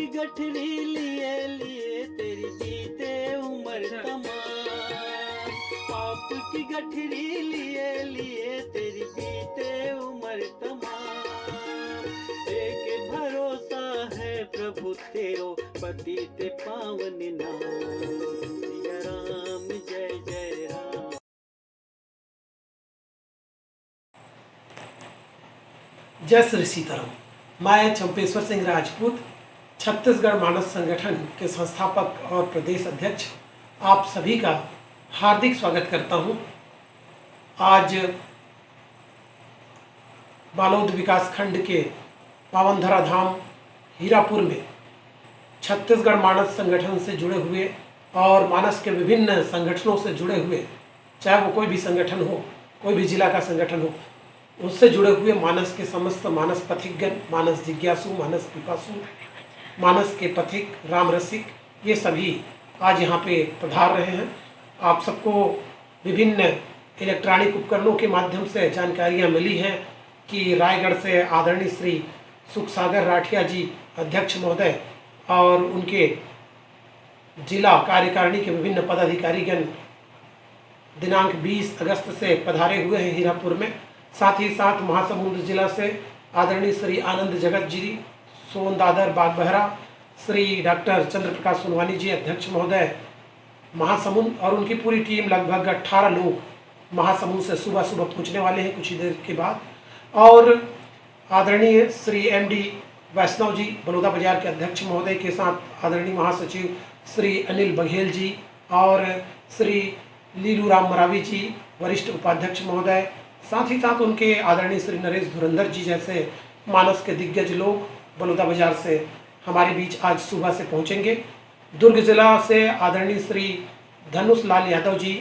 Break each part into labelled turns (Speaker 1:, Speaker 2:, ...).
Speaker 1: की गठरी लिए लिए तेरी बीते उम्र तमाम, पाप की गठरी लिए लिए तेरी बीते उम्र तमाम। एक भरोसा है प्रभु तेरो पतित पावन नाम, सिया राम जय जय राम।
Speaker 2: जय श्री सीताराम। मैं चंपेश्वर सिंह राजपूत, छत्तीसगढ़ मानस संगठन के संस्थापक और प्रदेश अध्यक्ष आप सभी का हार्दिक स्वागत करता हूं। आज बालोद विकास खंड के पावनधरा धाम हीरापुर में छत्तीसगढ़ मानस संगठन से जुड़े हुए और मानस के विभिन्न संगठनों से जुड़े हुए, चाहे वो कोई भी संगठन हो, कोई भी जिला का संगठन हो, उससे जुड़े हुए मानस के समस्त मानस पथिकगण, मानस जिज्ञासु, मानस पिपासु, मानस के पथिक, राम रसिक, ये सभी आज यहाँ पे पधार रहे हैं। आप सबको विभिन्न इलेक्ट्रॉनिक उपकरणों के माध्यम से जानकारियाँ मिली हैं कि रायगढ़ से आदरणीय श्री सुखसागर राठिया जी अध्यक्ष महोदय और उनके जिला कार्यकारिणी के विभिन्न पदाधिकारीगण दिनांक 20 अगस्त से पधारे हुए हैं हीरापुर में। साथ ही साथ महासमुंद जिला से आदरणीय श्री आनंद जगत जी, सोन दादर बागबहरा, श्री डॉक्टर चंद्र प्रकाश सोनवानी जी अध्यक्ष महोदय महासमुंद और उनकी पूरी टीम, लगभग 18 लोग महासमुंद से सुबह सुबह पहुंचने वाले हैं कुछ ही देर के बाद। और आदरणीय श्री MD वैष्णव जी बलौदा बाजार के अध्यक्ष महोदय के साथ आदरणीय महासचिव श्री अनिल बघेल जी और श्री लीलू राम मरावी जी वरिष्ठ उपाध्यक्ष महोदय, साथ ही साथ उनके आदरणीय श्री नरेश धुरंधर जी जैसे मानस के दिग्गज लोग बलौदा बाजार से हमारे बीच आज सुबह से पहुंचेंगे। दुर्ग जिला से आदरणीय श्री धनुष लाल यादव जी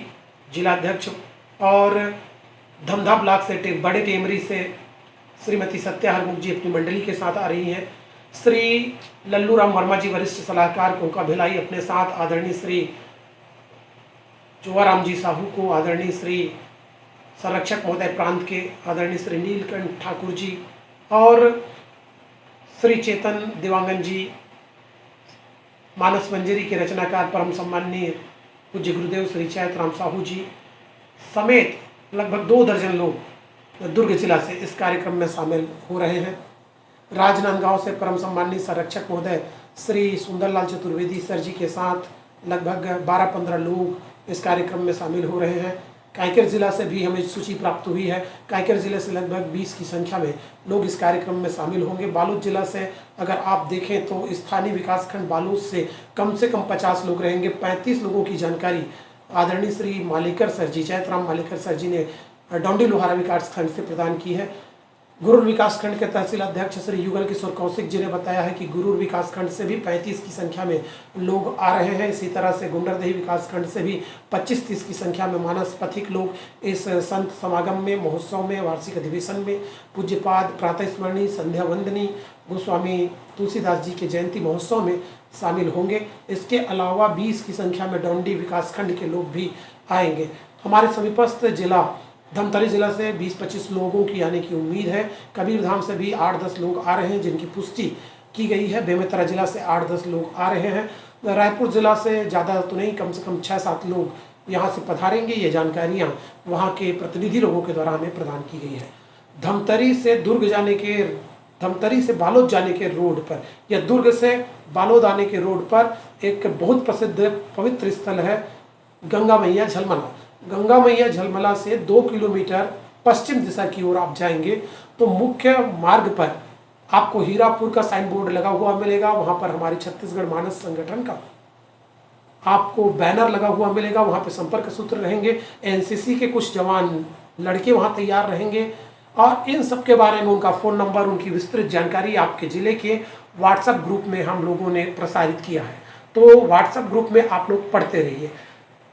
Speaker 2: जिलाध्यक्ष और धमधा ब्लॉक से बड़े टेमरी से श्रीमती सत्या हरमुख जी अपनी मंडली के साथ आ रही हैं। श्री लल्लू राम वर्मा जी वरिष्ठ सलाहकार कोका भिलाई अपने साथ, आदरणीय श्री चुवाराम जी साहू को, आदरणीय श्री संरक्षक महोदय प्रांत के आदरणीय श्री नीलकंठ ठाकुर जी और श्री चेतन दिवांगन जी, मानस मंजरी के रचनाकार परम सम्माननीय पूज्य गुरुदेव श्री चैत राम साहू जी समेत लगभग 2 दर्जन लोग दुर्ग जिला से इस कार्यक्रम में शामिल हो रहे हैं। राजनांदगांव से परम सम्माननीय संरक्षक महोदय श्री सुंदरलाल चतुर्वेदी सर जी के साथ लगभग 12-15 लोग इस कार्यक्रम में शामिल हो रहे हैं। कांकेर जिला से भी हमें सूची प्राप्त हुई है, कांकेर जिले से लगभग 20 की संख्या में लोग इस कार्यक्रम में शामिल होंगे। बालोद जिला से अगर आप देखें तो स्थानीय विकासखंड बालोद से कम 50 लोग रहेंगे। 35 लोगों की जानकारी आदरणीय श्री मालेकर सर जी, जयतराम मालेकर सर जी ने डोंडी लोहारा विकासखंड से प्रदान की है। गुरूर विकासखंड के तहसील अध्यक्ष श्री युगल किशोर कौशिक जी ने बताया है कि गुरूर विकासखंड से भी 35 की संख्या में लोग आ रहे हैं। इसी तरह से गुंडरदेही विकासखंड से भी 25-30 की संख्या में मानस पथिक लोग इस संत समागम में, महोत्सव में, वार्षिक अधिवेशन में, पूज्यपाद प्रातः स्मरणी संध्या वंदनी गोस्वामी तुलसीदास जी के जयंती महोत्सव में शामिल होंगे। इसके अलावा 20 की संख्या में डोंडी विकासखंड के लोग भी आएंगे। हमारे समीपस्थ जिला धमतरी जिला से 20-25 लोगों की आने की उम्मीद है। कबीरधाम से भी 8-10 लोग आ रहे हैं जिनकी पुष्टि की गई है। बेमेतरा जिला से 8-10 लोग आ रहे हैं। रायपुर जिला से ज़्यादा तो नहीं, कम से कम 6-7 लोग यहाँ से पधारेंगे। ये जानकारियाँ वहाँ के प्रतिनिधि लोगों के द्वारा हमें प्रदान की गई है। धमतरी से दुर्ग जाने के, धमतरी से बालोद जाने के रोड पर या दुर्ग से बालोद आने के रोड पर एक बहुत प्रसिद्ध पवित्र स्थल है गंगा मैया झलमला। गंगा मैया झलमला से 2 किलोमीटर पश्चिम दिशा की ओर आप जाएंगे तो मुख्य मार्ग पर आपको हीरापुर का साइन बोर्ड लगा हुआ मिलेगा। वहाँ पर हमारी छत्तीसगढ़ मानस संगठन का आपको बैनर लगा हुआ मिलेगा। वहाँ पे संपर्क सूत्र रहेंगे। NCC के कुछ जवान लड़के वहाँ तैयार रहेंगे और इन सब के बारे में उनका फ़ोन नंबर, उनकी विस्तृत जानकारी आपके ज़िले के व्हाट्सएप ग्रुप में हम लोगों ने प्रसारित किया है। तो व्हाट्सएप ग्रुप में आप लोग पढ़ते रहिए।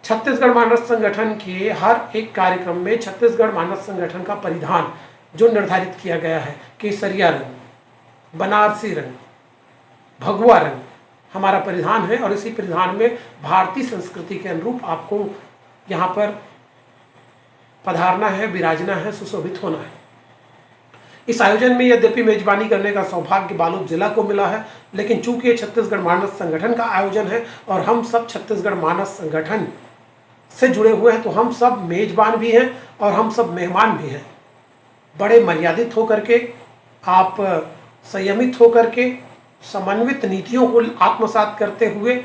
Speaker 2: छत्तीसगढ़ मानस संगठन के हर एक कार्यक्रम में छत्तीसगढ़ मानस संगठन का परिधान जो निर्धारित किया गया है, केसरिया रंग, बनारसी रंग, भगवा रंग हमारा परिधान है और इसी परिधान में भारतीय संस्कृति के अनुरूप आपको यहाँ पर पधारना है, विराजना है, सुशोभित होना है। इस आयोजन में यद्यपि मेजबानी करने का सौभाग्य बालोद जिला को मिला है, लेकिन चूंकि ये छत्तीसगढ़ मानस संगठन का आयोजन है और हम सब छत्तीसगढ़ मानस संगठन से जुड़े हुए हैं, तो हम सब मेजबान भी हैं और हम सब मेहमान भी हैं। बड़े मर्यादित होकर के, आप संयमित होकर के, समन्वित नीतियों को आत्मसात करते हुए,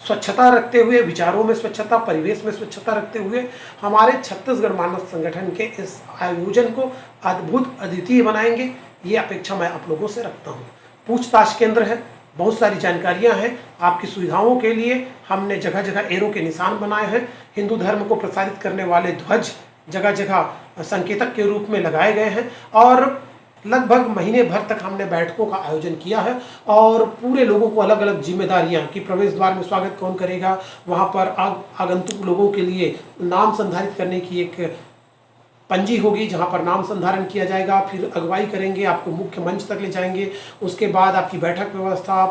Speaker 2: स्वच्छता रखते हुए, विचारों में स्वच्छता, परिवेश में स्वच्छता रखते हुए हमारे छत्तीसगढ़ मानस संगठन के इस आयोजन को अद्भुत, अद्वितीय बनाएंगे, ये अपेक्षा मैं आप लोगों से रखता हूँ। पूछताछ केंद्र है, बहुत सारी जानकारियां हैं आपकी सुविधाओं के लिए। हमने जगह जगह एरो के निशान बनाए हैं। हिंदू धर्म को प्रसारित करने वाले ध्वज जगह जगह संकेतक के रूप में लगाए गए हैं और लगभग महीने भर तक हमने बैठकों का आयोजन किया है और पूरे लोगों को अलग अलग जिम्मेदारियां कि प्रवेश द्वार में स्वागत कौन करेगा, वहां पर आगंतुक लोगों के लिए नाम संधारित करने की एक पंजी होगी जहां पर नाम संधारण किया जाएगा, फिर अगुवाई करेंगे, आपको मुख्य मंच तक ले जाएंगे, उसके बाद आपकी बैठक व्यवस्था,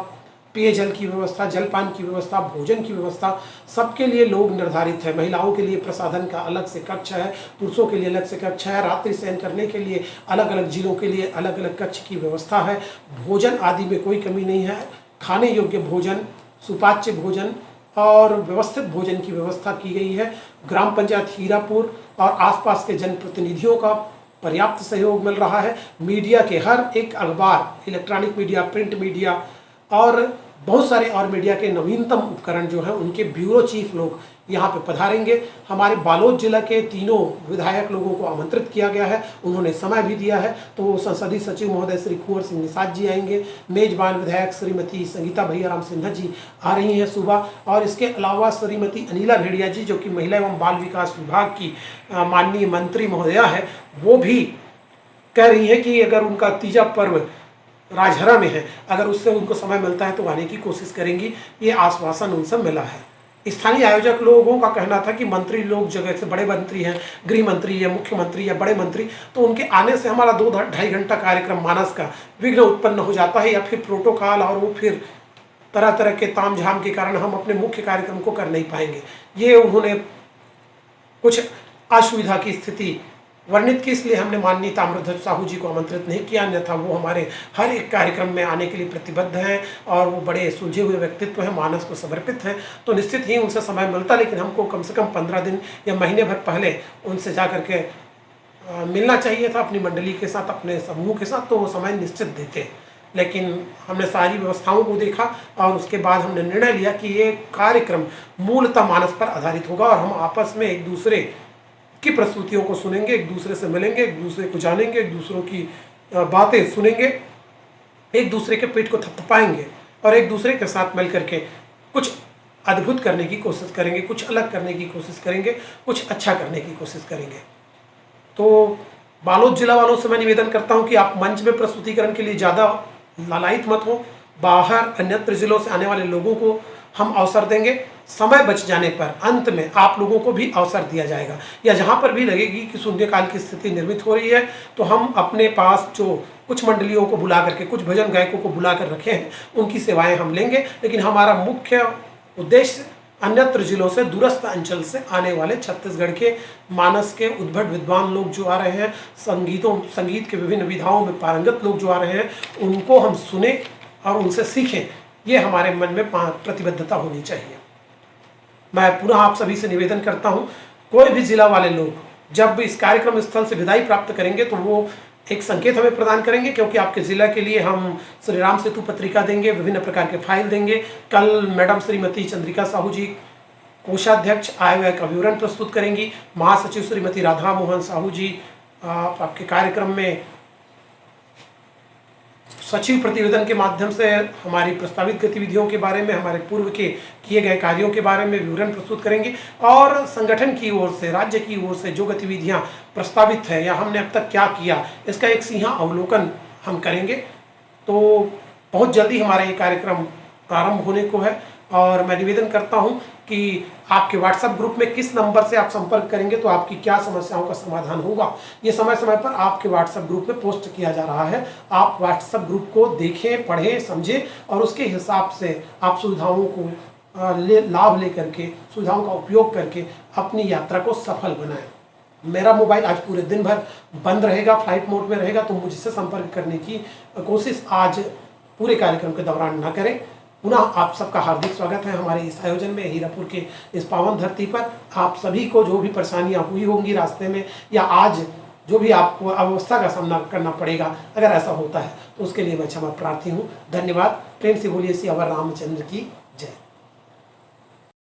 Speaker 2: पेयजल की व्यवस्था, जलपान की व्यवस्था, भोजन की व्यवस्था, सबके लिए लोग निर्धारित है। महिलाओं के लिए प्रसाधन का अलग से कक्ष है, पुरुषों के लिए अलग से कक्ष है, रात्रि शयन करने के लिए अलग अलग जिलों के लिए अलग अलग कक्ष की व्यवस्था है। भोजन आदि में कोई कमी नहीं है, खाने योग्य भोजन, सुपाच्य भोजन और व्यवस्थित भोजन की व्यवस्था की गई है। ग्राम पंचायत हीरापुर और आसपास के जनप्रतिनिधियों का पर्याप्त सहयोग मिल रहा है। मीडिया के हर एक अखबार, इलेक्ट्रॉनिक मीडिया, प्रिंट मीडिया और बहुत सारे और मीडिया के नवीनतम उपकरण जो हैं उनके ब्यूरो चीफ लोग यहाँ पे पधारेंगे। हमारे बालोद जिला के तीनों विधायक लोगों को आमंत्रित किया गया है, उन्होंने समय भी दिया है। तो संसदीय सचिव महोदय श्री कुंवर सिंह निषाद जी आएंगे, मेजबान विधायक श्रीमती संगीता भैयाराम सिन्हा जी आ रही हैं सुबह, और इसके अलावा श्रीमती अनिला भेड़िया जी जो कि महिला एवं बाल विकास विभाग की माननीय मंत्री महोदया है, वो भी कह रही है कि अगर उनका तीजा पर्व राजहरा में है, अगर उससे उनको समय मिलता है तो आने की कोशिश करेंगी। ये आश्वासन उनसे मिला है। स्थानीय आयोजक लोगों का कहना था कि मंत्री लोग जगह से बड़े मंत्री हैं, गृह मंत्री या मुख्यमंत्री या बड़े मंत्री, तो उनके आने से हमारा 2-2.5 घंटा कार्यक्रम मानस का विघ्न उत्पन्न हो जाता है, या फिर प्रोटोकॉल और वो फिर तरह तरह के तामझाम के कारण हम अपने मुख्य कार्यक्रम को कर नहीं पाएंगे। ये उन्होंने कुछ असुविधा की स्थिति वर्णित की, इसलिए हमने माननीय ताम्रध्वज साहू जी को आमंत्रित नहीं किया, अन्यथा वो हमारे हर एक कार्यक्रम में आने के लिए प्रतिबद्ध हैं और वो बड़े सुलझे हुए व्यक्तित्व हैं, मानस को समर्पित हैं। तो निश्चित ही उनसे समय मिलता, लेकिन हमको कम से कम 15 दिन या महीने भर पहले उनसे जा करके मिलना चाहिए था अपनी मंडली के साथ, अपने समूह के साथ, तो वो समय निश्चित देते। लेकिन हमने सारी व्यवस्थाओं को देखा और उसके बाद हमने निर्णय लिया कि ये कार्यक्रम मूलतः मानस पर आधारित होगा और हम आपस में एक दूसरे की प्रस्तुतियों को सुनेंगे, एक दूसरे से मिलेंगे, एक दूसरे को जानेंगे, एक दूसरों की बातें सुनेंगे, एक दूसरे के पेट को थपथपाएंगे और एक दूसरे के साथ मिल करके कुछ अद्भुत करने की कोशिश करेंगे, कुछ अलग करने की कोशिश करेंगे, कुछ अच्छा करने की कोशिश करेंगे। तो बालोद जिला वालों से मैं निवेदन करता हूं कि आप मंच में प्रस्तुतिकरण के लिए ज़्यादा लालायित मत हो। बाहर अन्यत्र जिलों से आने वाले लोगों को हम अवसर देंगे। समय बच जाने पर अंत में आप लोगों को भी अवसर दिया जाएगा, या जहां पर भी लगेगी कि शून्यकाल की स्थिति निर्मित हो रही है तो हम अपने पास जो कुछ मंडलियों को बुला करके, कुछ भजन गायकों को बुला कर रखे हैं, उनकी सेवाएं हम लेंगे। लेकिन हमारा मुख्य उद्देश्य अन्यत्र जिलों से, दूरस्थ अंचल से आने वाले छत्तीसगढ़ के मानस के उद्भट विद्वान लोग जो आ रहे हैं, संगीत के विभिन्न विधाओं में पारंगत लोग जो आ रहे हैं, उनको हम सुने और उनसे सीखें, ये हमारे मन में प्रतिबद्धता होनी चाहिए। मैं पुनः आप सभी से निवेदन करता हूं, कोई भी जिला वाले लोग जब इस कार्यक्रम स्थल से विदाई प्राप्त करेंगे तो वो एक संकेत हमें प्रदान करेंगे, क्योंकि आपके जिला के लिए हम श्री राम सेतु पत्रिका देंगे, विभिन्न प्रकार के फाइल देंगे। कल मैडम श्रीमती चंद्रिका साहू जी कोषाध्यक्ष आय व्यय का विवरण प्रस्तुत करेंगी। महासचिव श्रीमती राधा मोहन साहू जी आपके कार्यक्रम में सचिव प्रतिवेदन के माध्यम से हमारी प्रस्तावित गतिविधियों के बारे में, हमारे पूर्व के किए गए कार्यों के बारे में विवरण प्रस्तुत करेंगे, और संगठन की ओर से, राज्य की ओर से जो गतिविधियां प्रस्तावित है या हमने अब तक क्या किया, इसका एक सिंहा अवलोकन हम करेंगे। तो बहुत जल्दी हमारा ये कार्यक्रम प्रारंभ होने को है और मैं निवेदन करता हूं कि आपके व्हाट्सएप ग्रुप में किस नंबर से आप संपर्क करेंगे तो आपकी क्या समस्याओं का समाधान होगा, ये समय समय पर आपके व्हाट्सएप ग्रुप में पोस्ट किया जा रहा है। आप व्हाट्सएप ग्रुप को देखें, पढ़ें, समझें और उसके हिसाब से आप सुविधाओं को लाभ लेकर के, सुविधाओं का उपयोग करके अपनी यात्रा को सफल बनाएं। मेरा मोबाइल आज पूरे दिन भर बंद रहेगा, फ्लाइट मोड में रहेगा, तो मुझसे संपर्क करने की कोशिश आज पूरे कार्यक्रम के दौरान ना करें। पुनः आप सबका हार्दिक स्वागत है हमारे इस आयोजन में, हीरापुर के इस पावन धरती पर। आप सभी को जो भी परेशानियां हुई होंगी रास्ते में, या आज जो भी आपको अवस्था का सामना करना पड़ेगा, अगर ऐसा होता है तो उसके लिए मैं क्षमा प्रार्थी हूँ। धन्यवाद। प्रेम से बोलिए सियावर रामचंद्र की जय।